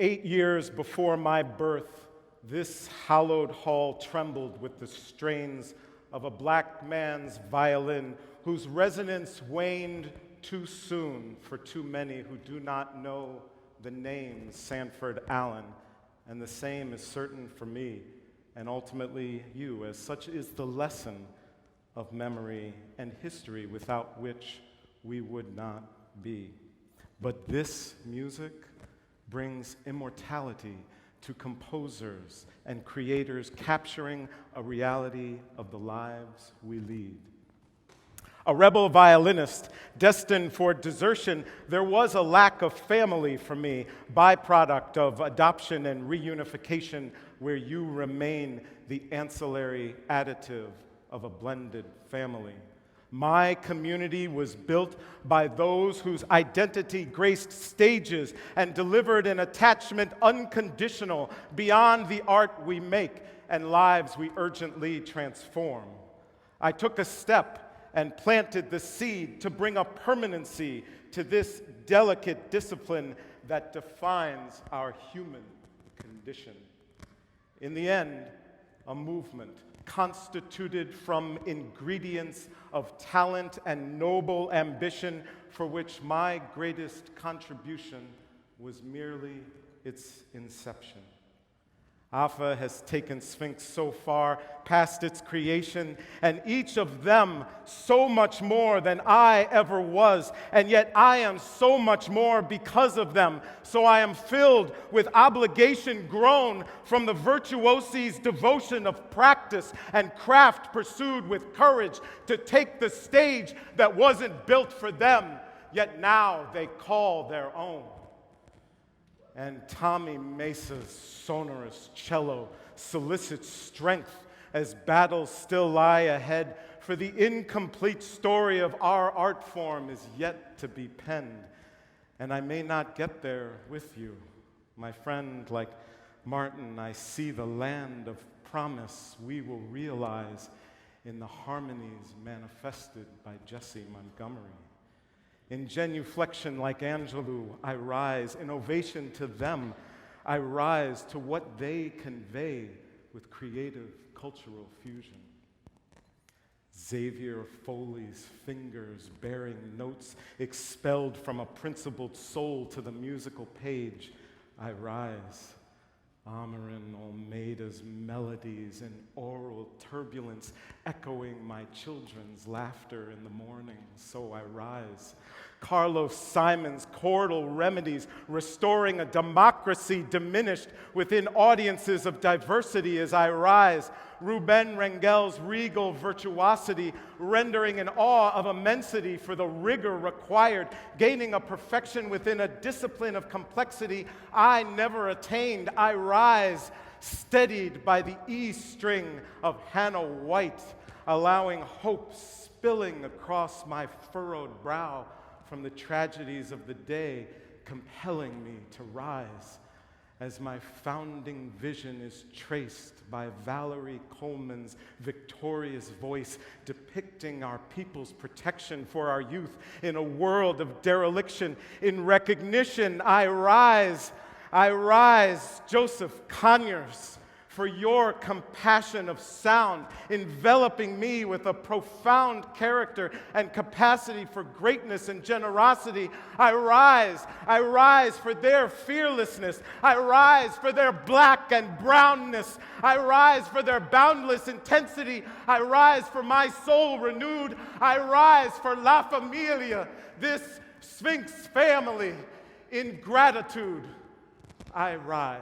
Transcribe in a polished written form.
8 years before my birth, this hallowed hall trembled with the strains of a black man's violin whose resonance waned too soon for too many who do not know the name Sanford Allen, and the same is certain for me and ultimately you, as such is the lesson of memory and history without which we would not be. But this music brings immortality to composers and creators capturing a reality of the lives we lead. A rebel violinist destined for desertion, there was a lack of family for me, byproduct of adoption and reunification, where you remain the ancillary additive of a blended family. My community was built by those whose identity graced stages and delivered an attachment unconditional beyond the art we make and lives we urgently transform. I took a step and planted the seed to bring a permanency to this delicate discipline that defines our human condition. In the end, a movement constituted from ingredients of talent and noble ambition for which my greatest contribution was merely its inception. Alpha has taken Sphinx so far past its creation, and each of them so much more than I ever was, and yet I am so much more because of them. So I am filled with obligation grown from the virtuosi's devotion of practice and craft pursued with courage to take the stage that wasn't built for them, yet now they call their own. And Tommy Mesa's sonorous cello solicits strength as battles still lie ahead, for the incomplete story of our art form is yet to be penned. And I may not get there with you. My friend, like Martin, I see the land of promise we will realize in the harmonies manifested by Jesse Montgomery. In genuflection like Angelou, I rise. In ovation to them, I rise to what they convey with creative cultural fusion. Xavier Foley's fingers bearing notes expelled from a principled soul to the musical page, I rise. Amarin Almeida's melodies in oral turbulence echoing my children's laughter in the morning, so I rise. Carlos Simon's chordal remedies restoring a democracy diminished within audiences of diversity as I rise. Ruben Rangel's regal virtuosity rendering an awe of immensity for the rigor required, gaining a perfection within a discipline of complexity I never attained. I rise, steadied by the E string of Hannah White, allowing hope spilling across my furrowed brow from the tragedies of the day, compelling me to rise. As my founding vision is traced by Valerie Coleman's victorious voice, depicting our people's protection for our youth in a world of dereliction. In recognition, I rise, Joseph Conyers, for your compassion of sound, enveloping me with a profound character and capacity for greatness and generosity. I rise for their fearlessness. I rise for their black and brownness. I rise for their boundless intensity. I rise for my soul renewed. I rise for La Familia, this Sphinx family. In gratitude, I rise.